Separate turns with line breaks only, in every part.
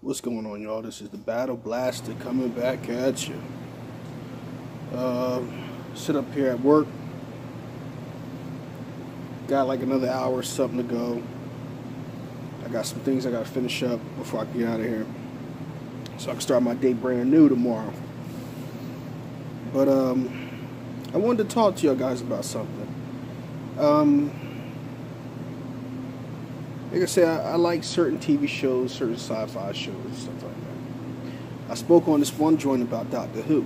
What's going on, y'all? This is the Battle Blaster coming back at you. Sit up here at work. Got like another hour or something to go. I got some things I got to finish up before I get out of here, so I can start my day brand new tomorrow. But I wanted to talk to y'all guys about something. Like I said, I like certain TV shows, certain sci-fi shows, and stuff like that. I spoke on this one joint about Doctor Who.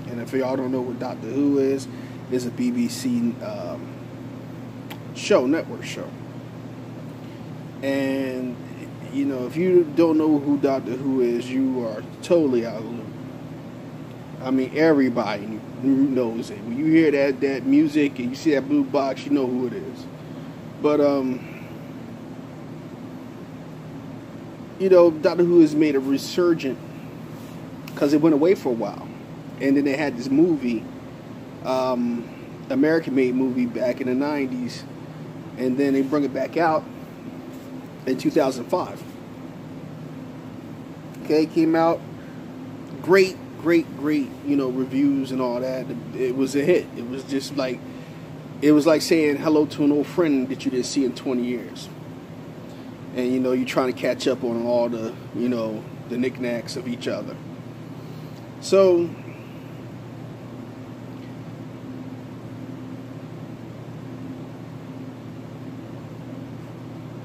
And if y'all don't know what Doctor Who is a BBC network show. And, you know, if you don't know who Doctor Who is, you are totally out of the loop. I mean, everybody knows it. When you hear that music and you see that blue box, you know who it is. But, you know, Doctor Who has made a resurgent because it went away for a while. And then they had this movie, American-made movie back in the 90s. And then they brought it back out in 2005. Okay, it came out. Great, you know, reviews and all that. It was a hit. It was just like, it was like saying hello to an old friend that you didn't see in 20 years. And, you know, you're trying to catch up on all the, you know, the knickknacks of each other. So,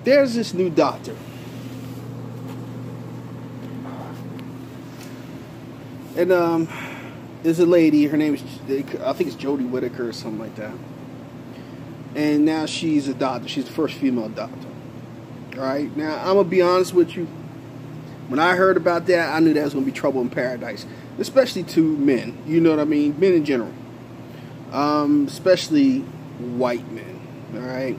there's this new doctor. And, there's a lady, her name is, I think it's Jodie Whittaker or something like that. And now she's a doctor. She's the first female doctor. Alright, now I'm going to be honest with you. When I heard about that, I knew that was going to be trouble in paradise. Especially to men. You know what I mean? Men in general. Especially white men. Alright?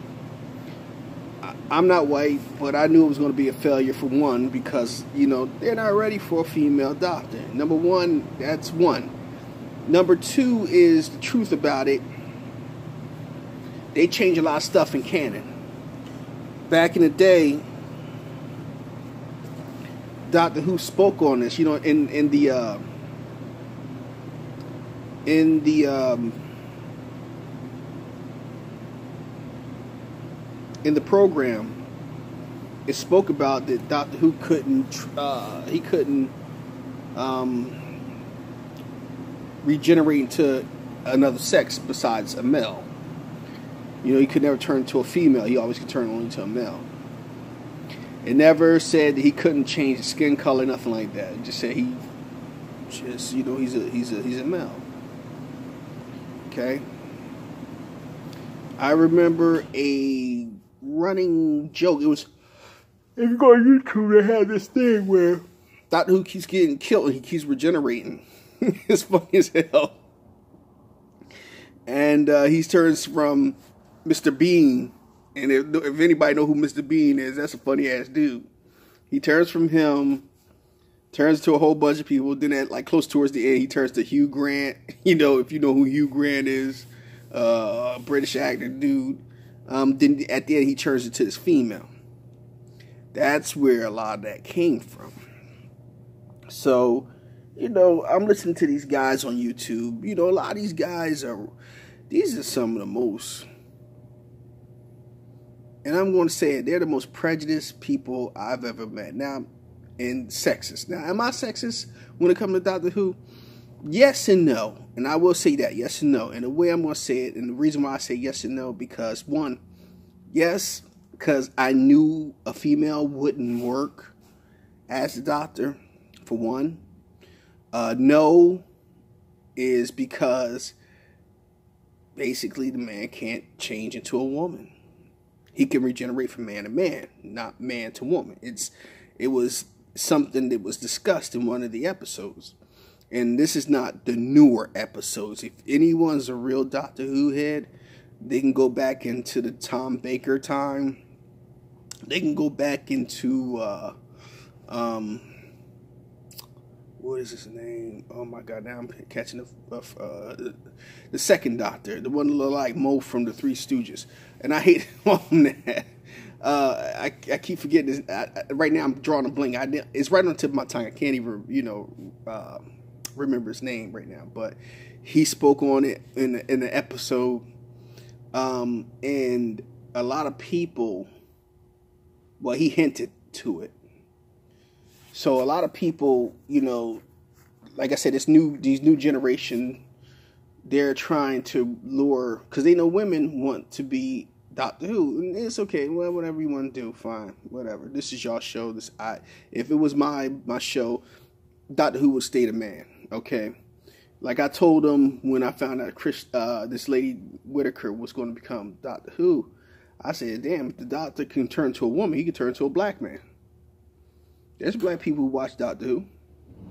I'm not white, but I knew it was going to be a failure for one, because, you know, they're not ready for a female doctor. Number one, that's one. Number two is the truth about it. They change a lot of stuff in canon. Back in the day, Doctor Who spoke on this, you know, in the program. It spoke about that Doctor Who couldn't regenerate into another sex besides a male. You know, he could never turn into a female. He always could turn only to a male. It never said that he couldn't change his skin color, nothing like that. It just said you know, he's a male. Okay. I remember a running joke. It was, if you go on YouTube, they had this thing where Doctor Who keeps getting killed and he keeps regenerating. It's funny as hell. And he turns from Mr. Bean, and if anybody know who Mr. Bean is, that's a funny ass dude. He turns from him, turns to a whole bunch of people. Then at like close towards the end, he turns to Hugh Grant. You know, if you know who Hugh Grant is, British actor dude. Then at the end, he turns into this female. That's where a lot of that came from. So, you know, I'm listening to these guys on YouTube. You know, a lot of these guys these are some of the most, and I'm going to say it, they're the most prejudiced people I've ever met. Now, and sexist. Now, am I sexist when it comes to Doctor Who? Yes and no. And I will say that, yes and no. And the way I'm going to say it, and the reason why I say yes and no, because one, yes, because I knew a female wouldn't work as a doctor, for one. No is because basically the man can't change into a woman. He can regenerate from man to man, not man to woman. It was something that was discussed in one of the episodes. And this is not the newer episodes. If anyone's a real Doctor Who head, they can go back into the Tom Baker time. They can go back into what is his name? Oh my God! Now I'm catching the second Doctor, the one that looked like Mo from the Three Stooges, and I hate on that. I keep forgetting this. Right now I'm drawing a blank. It's right on the tip of my tongue. I can't even, remember his name right now. But he spoke on it in the episode. And a lot of people, well, he hinted to it. So a lot of people, like I said, these new generation, they're trying to lure, because they know women want to be Doctor Who, and it's okay. Well, whatever you want to do, fine, whatever. This is y'all show. If it was my show, Doctor Who would stay the man. Okay, like I told them when I found out this lady Whittaker was going to become Doctor Who, I said, damn, if the Doctor can turn to a woman, he can turn to a black man. There's black people who watch Doctor Who.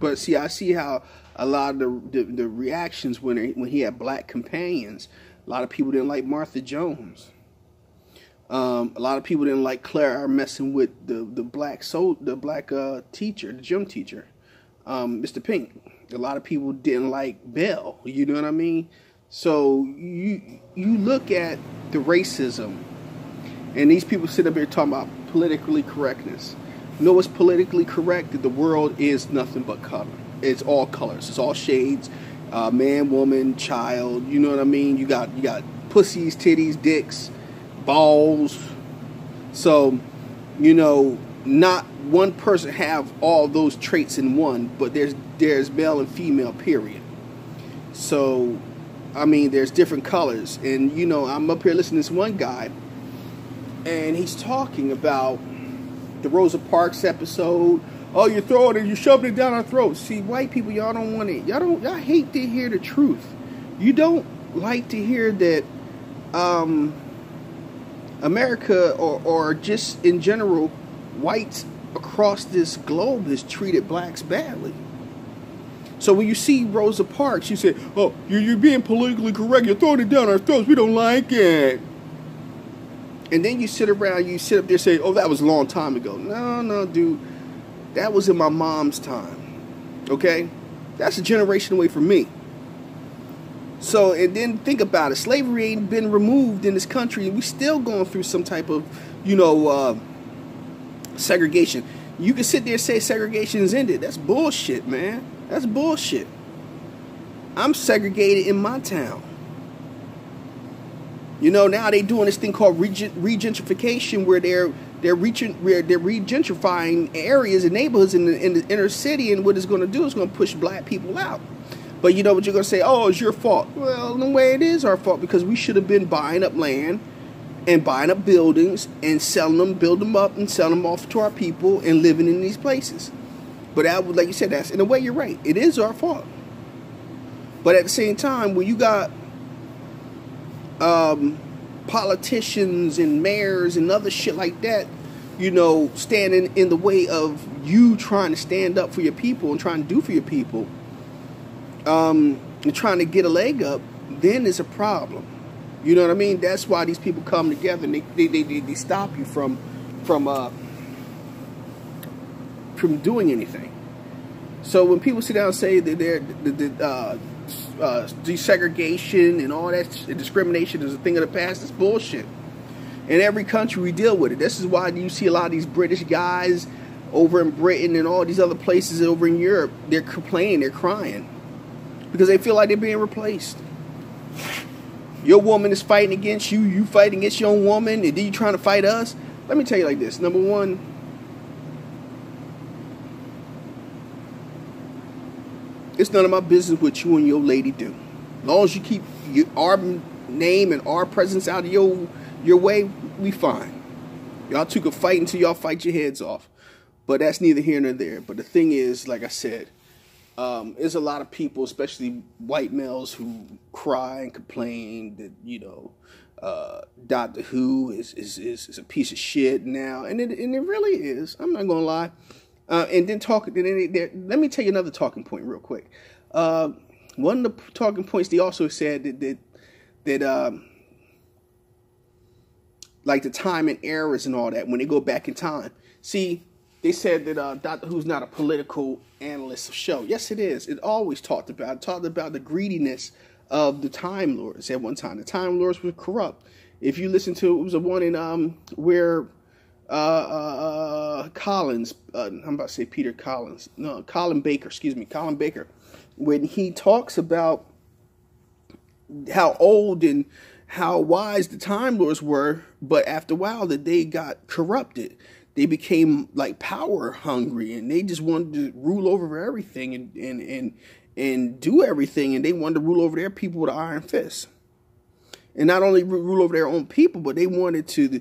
But see, I see how a lot of the reactions when he had black companions. A lot of people didn't like Martha Jones. A lot of people didn't like Claire messing with the black teacher, the gym teacher, Mr. Pink. A lot of people didn't like Belle. You know what I mean? So you look at the racism, and these people sit up here talking about politically correctness. You know what's politically correct? That the world is nothing but color. It's all colors. It's all shades. Man, woman, child. You know what I mean? You got pussies, titties, dicks, balls. So, not one person have all those traits in one, but there's male and female, period. So, I mean, there's different colors. And, I'm up here listening to this one guy, and he's talking about the Rosa Parks episode. Oh, you're throwing it, you're shoving it down our throats. See, white people, y'all don't want it. Y'all hate to hear the truth. You don't like to hear that America or just in general, whites across this globe has treated blacks badly. So when you see Rosa Parks, you say, oh, you're being politically correct. You're throwing it down our throats. We don't like it. And then you sit up there and say, oh, that was a long time ago. No, dude. That was in my mom's time. Okay? That's a generation away from me. So, and then think about it. Slavery ain't been removed in this country, and we still going through some type of, segregation. You can sit there and say segregation is ended. That's bullshit, man. That's bullshit. I'm segregated in my town. Now they doing this thing called regentrification, where they're regentrifying areas and neighborhoods in the inner city, and what it's going to do is going to push black people out. But you know what you're going to say? Oh, it's your fault. Well, in a way, it is our fault, because we should have been buying up land and buying up buildings and selling them, build them up, and selling them off to our people and living in these places. But like you said, that's in a way you're right. It is our fault. But at the same time, when you got politicians and mayors and other shit like that, standing in the way of you trying to stand up for your people and trying to do for your people, and trying to get a leg up, then it's a problem. You know what I mean? That's why these people come together and they stop you from doing anything. So when people sit down and say that desegregation and all that discrimination is a thing of the past, it's bullshit. In every country we deal with it. This is why you see a lot of these British guys over in Britain and all these other places over in Europe, they're complaining, they're crying, because they feel like they're being replaced. Your woman is fighting against you, you fighting against your own woman, and then you trying to fight us. Let me tell you like this. Number one, it's none of my business what you and your lady do. As long as you keep our name and our presence out of your way, we fine. Y'all two can fight until y'all fight your heads off. But that's neither here nor there. But the thing is, like I said, there's a lot of people, especially white males, who cry and complain that, Doctor Who is a piece of shit now. And it really is. I'm not going to lie. And then let me tell you another talking point real quick. One of the talking points, they also said that like the time and errors and all that, when they go back in time. See, they said that Doctor Who's not a political analyst show. Yes, it is. It always talked about the greediness of the Time Lords at one time. The Time Lords were corrupt. If you listen to, it was a one in where Collins. I'm about to say Peter Collins. No, Colin Baker. Excuse me, Colin Baker. When he talks about how old and how wise the Time Lords were, but after a while that they got corrupted. They became like power hungry, and they just wanted to rule over everything and do everything, and they wanted to rule over their people with an iron fist. And not only rule over their own people, but they wanted to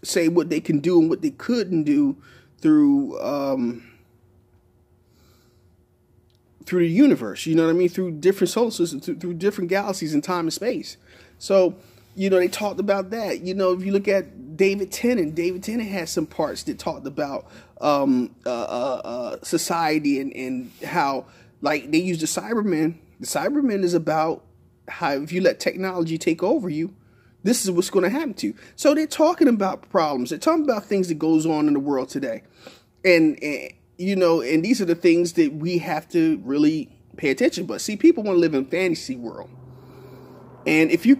say what they can do and what they couldn't do through the universe. You know what I mean? Through different solar systems, through different galaxies in time and space. So, you know, they talked about that. You know, if you look at David Tennant had some parts that talked about society and how, like, they use the Cybermen. The Cybermen is about how if you let technology take over you, this is what's going to happen to you. So they're talking about problems. They're talking about things that goes on in the world today. And you know, and these are the things that we have to really pay attention. But see, people want to live in fantasy world. And if you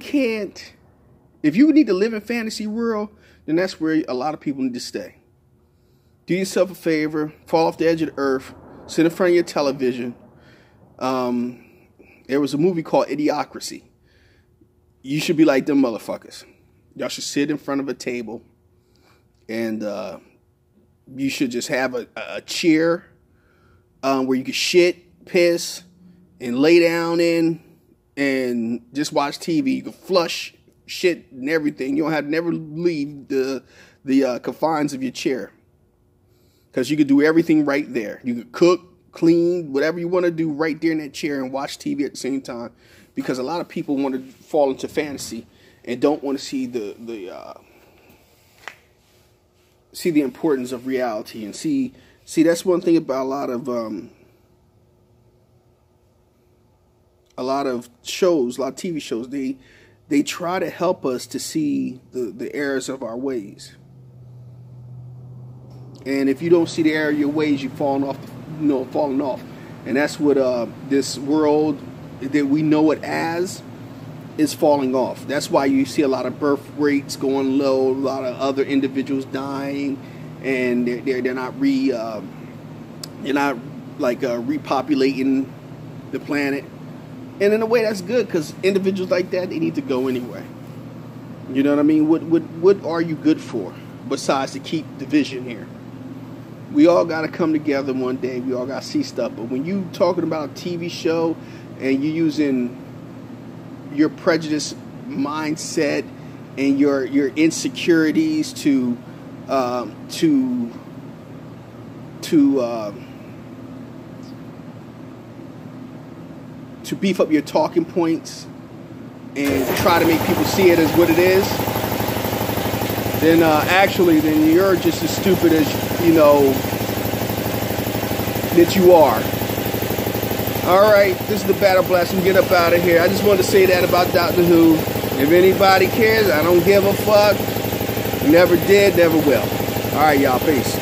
need to live in fantasy world, then that's where a lot of people need to stay. Do yourself a favor, fall off the edge of the earth, sit in front of your television. There was a movie called Idiocracy. You should be like them motherfuckers. Y'all should sit in front of a table, and you should just have a chair where you can shit, piss, and lay down in, and just watch TV. You can flush shit and everything. You don't have to never leave the confines of your chair, because you could do everything right there. You could cook, clean, whatever you want to do right there in that chair and watch TV at the same time. Because a lot of people want to fall into fantasy and don't want to see the importance of reality, and see that's one thing about a lot of shows, a lot of TV shows. They try to help us to see the errors of our ways. And if you don't see the error of your ways, you're falling off. And that's what this world that we know it as is falling off. That's why you see a lot of birth rates going low, a lot of other individuals dying, and they're not repopulating the planet. And in a way, that's good, because individuals like that, they need to go anyway. You know what I mean? What are you good for besides to keep division here? We all got to come together one day. We all got to see stuff. But when you talking about a TV show and you're using your prejudice mindset and your insecurities to beef up your talking points and try to make people see it as what it is, then then you're just as stupid as that you are. Alright, this is the Battle Blast. We get up out of here. I just wanted to say that about Doctor Who. If anybody cares, I don't give a fuck. Never did, never will. Alright, y'all. Peace.